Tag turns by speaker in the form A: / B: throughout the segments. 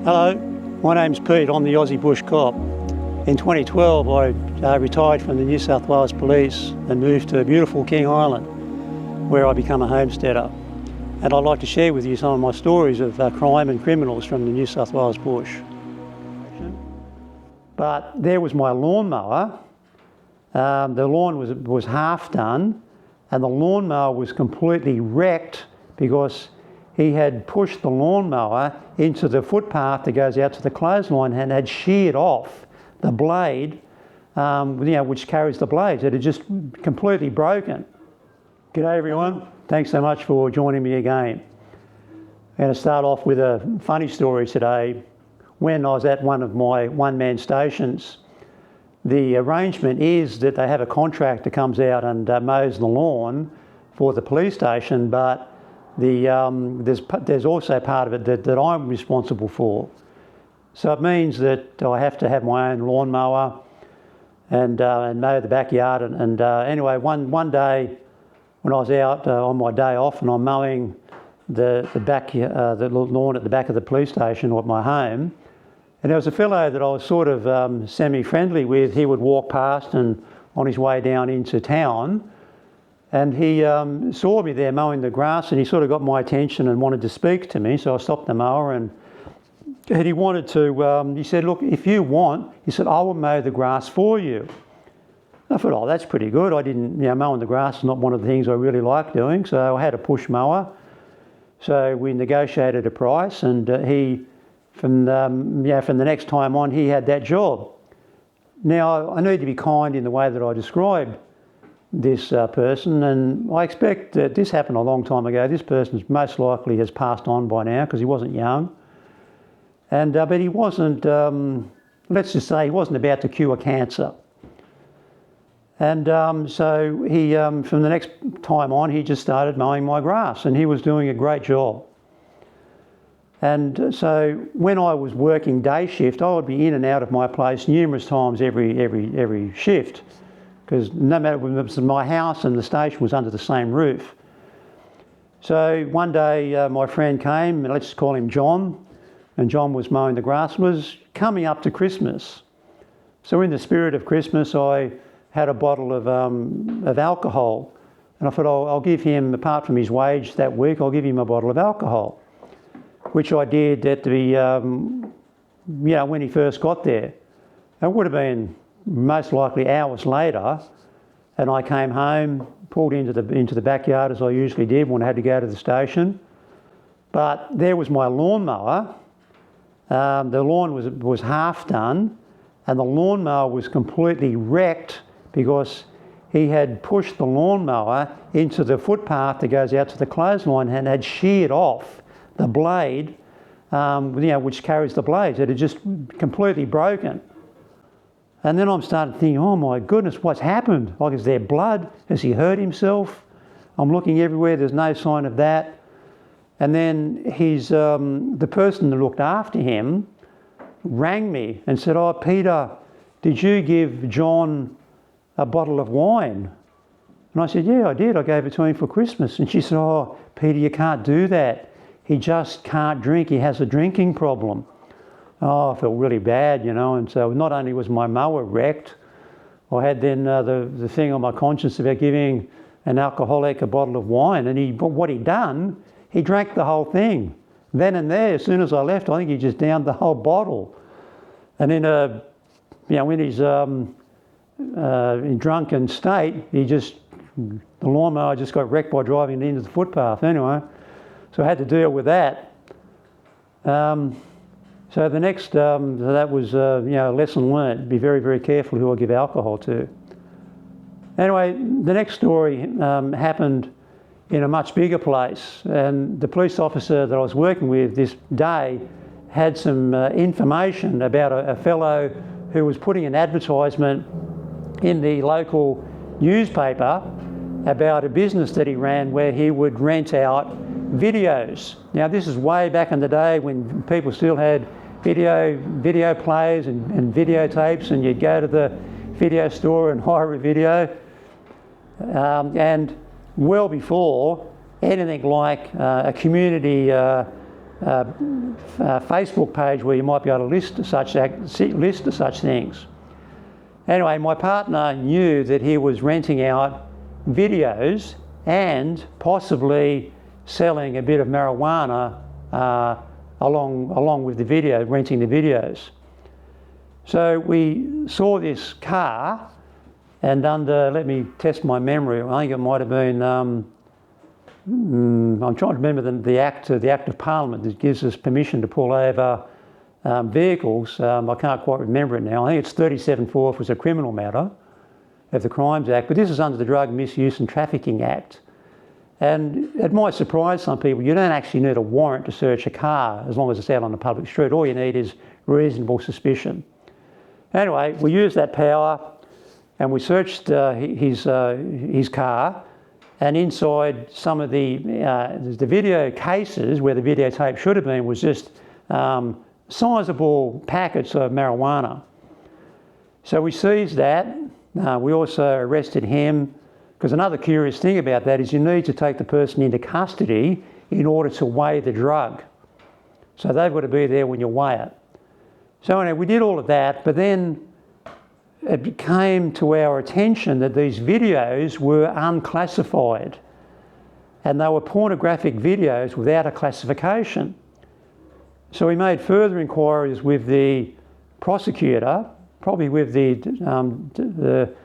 A: Hello, my name's Pete. I'm the Aussie Bush Cop. In 2012 I retired from the New South Wales Police and moved to beautiful King Island, where I became a homesteader. And I'd like to share with you some of my stories of crime and criminals from the New South Wales bush. But there was my lawnmower. The lawn was half done, and the lawnmower was completely wrecked because he had pushed the lawnmower into the footpath that goes out to the clothesline and had sheared off the blade, which carries the blades. It had just completely broken. G'day everyone. Thanks so much for joining me again. I'm going to start off with a funny story today. When I was at one of my one-man stations, the arrangement is that they have a contractor comes out and mows the lawn for the police station, but there's also part of it that I'm responsible for. So it means that I have to have my own lawnmower and mow the backyard. Anyway, one day when I was out on my day off and I'm mowing the lawn at the back of the police station or at my home, and there was a fellow that I was sort of semi-friendly with. He would walk past and on his way down into town, and he saw me there mowing the grass, and he sort of got my attention and wanted to speak to me. So I stopped the mower and he wanted to, he said, look, if you want, he said, I will mow the grass for you. I thought, oh, that's pretty good. I didn't, mowing the grass is not one of the things I really like doing. So I had a push mower. So we negotiated a price, and he, from the next time on, he had that job. Now, I need to be kind in the way that I described this person, and I expect that this happened a long time ago. This person most likely has passed on by now because he wasn't young. And but he wasn't, let's just say he wasn't about to cure cancer. And so he, from the next time on, he just started mowing my grass, and he was doing a great job. And so when I was working day shift, I would be in and out of my place numerous times every shift, because no matter whether it was my house and the station was under the same roof. So one day my friend came, and let's just call him John, and John was mowing the grass. It was coming up to Christmas. So in the spirit of Christmas, I had a bottle of alcohol, and I thought I'll give him, apart from his wage that week, I'll give him a bottle of alcohol, which I did at the, when he first got there. It would have been most likely hours later, and I came home, pulled into the backyard as I usually did when I had to go to the station. But there was my lawnmower. The lawn was half done, and the lawnmower was completely wrecked because he had pushed the lawnmower into the footpath that goes out to the clothesline and had sheared off the blade, which carries the blades. It had just completely broken. And then I'm starting to think, oh my goodness, what's happened? Like, is there blood? Has he hurt himself? I'm looking everywhere, there's no sign of that. And then the person that looked after him rang me and said, oh, Peter, did you give John a bottle of wine? And I said, yeah, I did. I gave it to him for Christmas. And she said, oh, Peter, you can't do that. He just can't drink. He has a drinking problem. Oh, I felt really bad, and so not only was my mower wrecked, I had then the thing on my conscience about giving an alcoholic a bottle of wine, and what he'd done, he drank the whole thing. Then and there, as soon as I left, I think he just downed the whole bottle. And in in his in drunken state, the lawnmower just got wrecked by driving into the footpath. Anyway, so I had to deal with that. So the next, that was, a lesson learned. Be very, very careful who I give alcohol to. Anyway, the next story happened in a much bigger place, and the police officer that I was working with this day had some information about a fellow who was putting an advertisement in the local newspaper about a business that he ran where he would rent out videos. Now, this is way back in the day when people still had video players and videotapes, and you'd go to the video store and hire a video. And well before anything like a community Facebook page where you might be able to list such things. Anyway, my partner knew that he was renting out videos and possibly selling a bit of marijuana along with the video, renting the videos. So we saw this car, and under, let me test my memory, I think it might have been, I'm trying to remember the Act of Parliament that gives us permission to pull over vehicles. I can't quite remember it now. I think it's 37(4) was a criminal matter of the Crimes Act, but this is under the Drug Misuse and Trafficking Act. And it might surprise some people, you don't actually need a warrant to search a car as long as it's out on the public street. All you need is reasonable suspicion. Anyway, we used that power and we searched his car, and inside some of the video cases where the videotape should have been was just sizable packets of marijuana. So we seized that. We also arrested him, because another curious thing about that is you need to take the person into custody in order to weigh the drug. So they've got to be there when you weigh it. So anyway, we did all of that, but then it came to our attention that these videos were unclassified, and they were pornographic videos without a classification. So we made further inquiries with the prosecutor, probably with the DPP,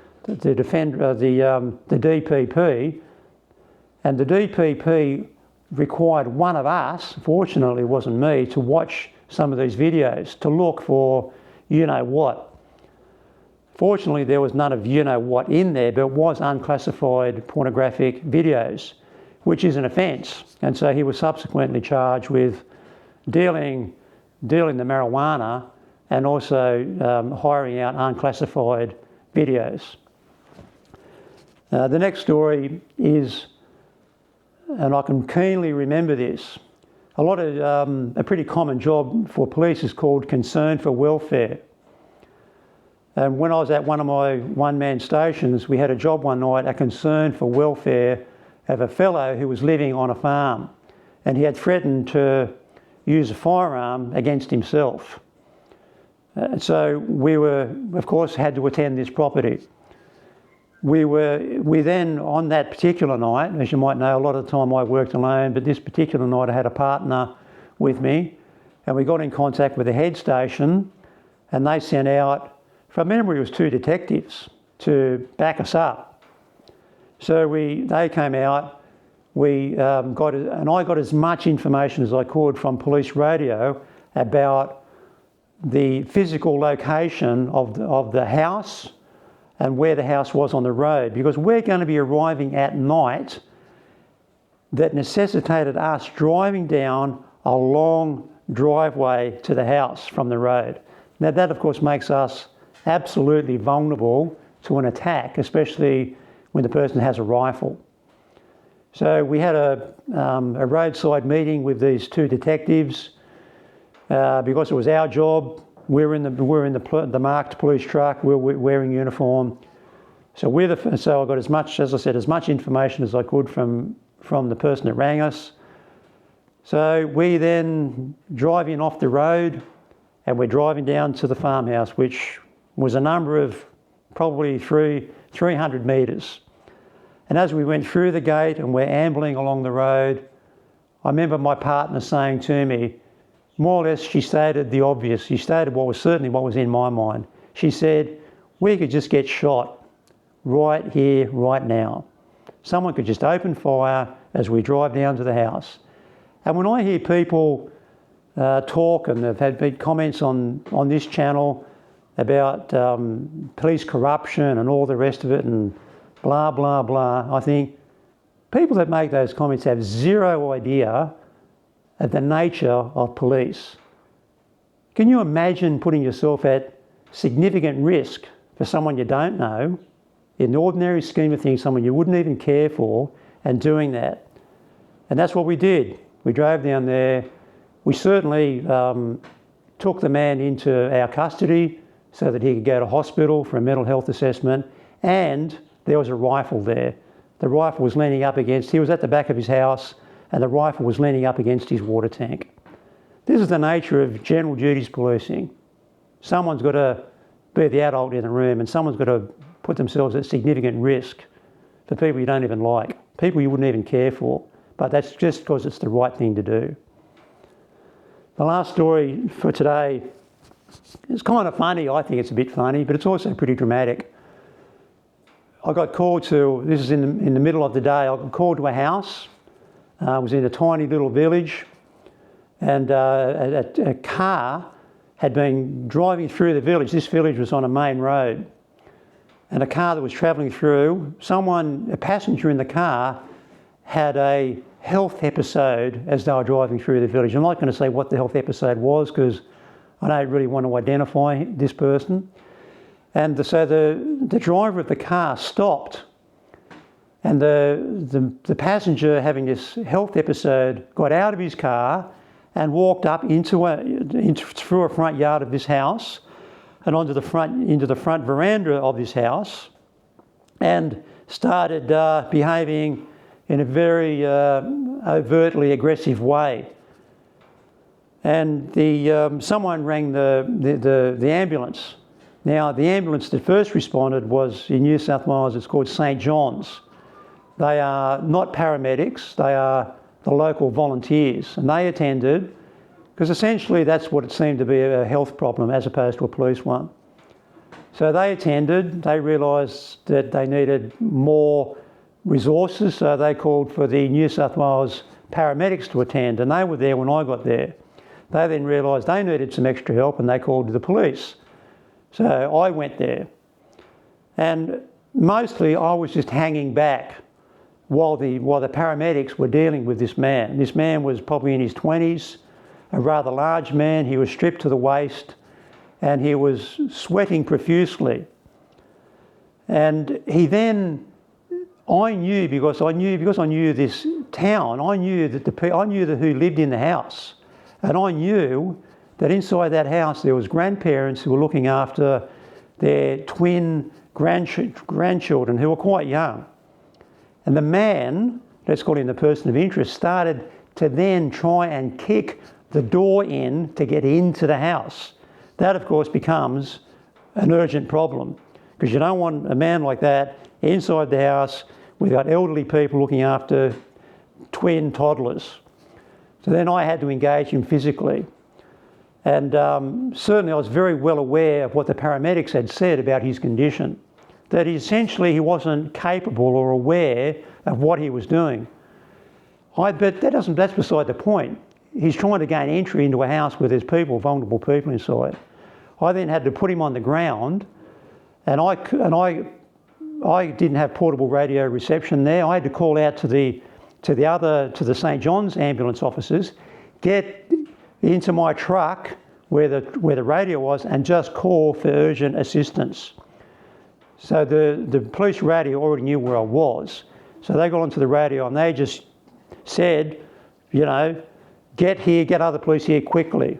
A: and the DPP required one of us, fortunately it wasn't me, to watch some of these videos to look for you-know-what. Fortunately, there was none of you-know-what in there, but it was unclassified pornographic videos, which is an offence. And so he was subsequently charged with dealing the marijuana and also hiring out unclassified videos. The next story is, and I can keenly remember this, a pretty common job for police is called concern for welfare. And when I was at one of my one-man stations, we had a job one night, a concern for welfare of a fellow who was living on a farm, and he had threatened to use a firearm against himself. So we were, of course, had to attend this property. We then, on that particular night, as you might know, a lot of the time I worked alone, but this particular night I had a partner with me, and we got in contact with the head station, and they sent out, from memory, it was 2 detectives to back us up. So they came out, and I got as much information as I could from police radio about the physical location of the house and where the house was on the road, because we're going to be arriving at night. That necessitated us driving down a long driveway to the house from the road. Now that of course makes us absolutely vulnerable to an attack, especially when the person has a rifle. So we had a roadside meeting with these 2 detectives because it was our job. We're in the marked police truck. We're wearing uniform. So I got as much information as I could from the person that rang us. So we then drive in off the road, and we're driving down to the farmhouse, which was a number of probably 300 metres. And as we went through the gate and we're ambling along the road, I remember my partner saying to me, more or less, she stated the obvious. She stated what was in my mind. She said, we could just get shot right here, right now. Someone could just open fire as we drive down to the house. And when I hear people talk, and they've had big comments on this channel about police corruption and all the rest of it and blah, blah, blah, I think people that make those comments have zero idea of the nature of police. Can you imagine putting yourself at significant risk for someone you don't know, in the ordinary scheme of things, someone you wouldn't even care for, and doing that? And that's what we did. We drove down there. We certainly took the man into our custody so that he could go to hospital for a mental health assessment, and there was a rifle there. The rifle was leaning up against, he was at the back of his house, and the rifle was leaning up against his water tank. This is the nature of general duties policing. Someone's got to be the adult in the room, and someone's got to put themselves at significant risk for people you don't even like, people you wouldn't even care for, but that's just because it's the right thing to do. The last story for today is kind of funny. I think it's a bit funny, but it's also pretty dramatic. I got called to, this is in the middle of the day, I got called to a house. I was in a tiny little village, and a car had been driving through the village. This village was on a main road, and a car that was travelling through, a passenger in the car, had a health episode as they were driving through the village. I'm not going to say what the health episode was because I don't really want to identify this person. And so the driver of the car stopped, and the passenger having this health episode got out of his car and walked up through a front yard of this house and into the front veranda of this house, and started behaving in a very overtly aggressive way. And someone rang the ambulance. Now, the ambulance that first responded was in New South Wales. It's called St John's. They are not paramedics. They are the local volunteers, and they attended because essentially that's what it seemed to be, a health problem as opposed to a police one. So they attended. They realised that they needed more resources, so they called for the New South Wales paramedics to attend, and they were there when I got there. They then realised they needed some extra help, and they called the police. So I went there, and mostly I was just hanging back while the paramedics were dealing with this man. This man was probably in his 20s, a rather large man. He was stripped to the waist, and he was sweating profusely. And he then, I knew because I knew this town. I knew who lived in the house, and I knew that inside that house there was grandparents who were looking after their twin grandchildren who were quite young. And the man, let's call him the person of interest, started to then try and kick the door in to get into the house. That, of course, becomes an urgent problem because you don't want a man like that inside the house. We've got elderly people looking after twin toddlers. So then I had to engage him physically. And certainly I was very well aware of what the paramedics had said about his condition, that he wasn't capable or aware of what he was doing. But that's beside the point. He's trying to gain entry into a house where there's people, vulnerable people inside. I then had to put him on the ground, and I didn't have portable radio reception there. I had to call out to the St John's ambulance officers, get into my truck where the radio was, and just call for urgent assistance. So the police radio already knew where I was. So they got onto the radio and they just said, get here, get other police here quickly.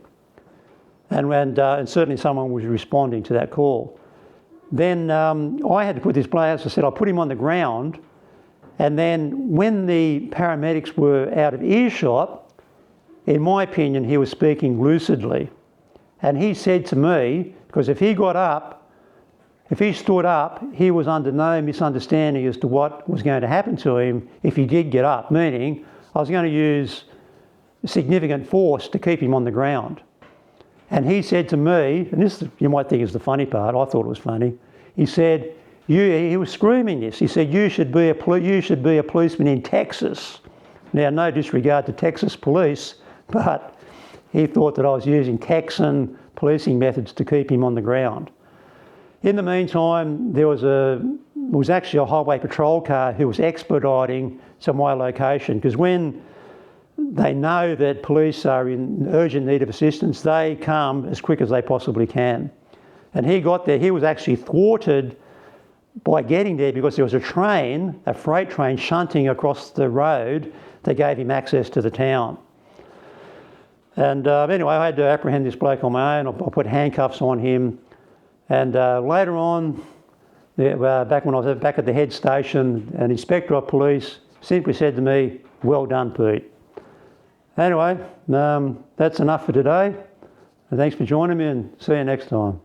A: And certainly someone was responding to that call. Then I had to put this player, as I said, I put him on the ground, and then when the paramedics were out of earshot, in my opinion, he was speaking lucidly. And he said to me, because if he stood up, he was under no misunderstanding as to what was going to happen to him if he did get up, meaning I was going to use significant force to keep him on the ground. And he said to me, and this you might think is the funny part, I thought it was funny, he said, he was screaming this, he said, you should be a policeman in Texas. Now, no disregard to Texas police, but he thought that I was using Texan policing methods to keep him on the ground. In the meantime, there was actually a highway patrol car who was expediting to my location, because when they know that police are in urgent need of assistance, they come as quick as they possibly can. And he got there. He was actually thwarted by getting there because there was a freight train shunting across the road that gave him access to the town. And anyway, I had to apprehend this bloke on my own. I put handcuffs on him. And later on, back when I was back at the head station, an inspector of police simply said to me, "Well done, Pete." Anyway, that's enough for today. Thanks for joining me and see you next time.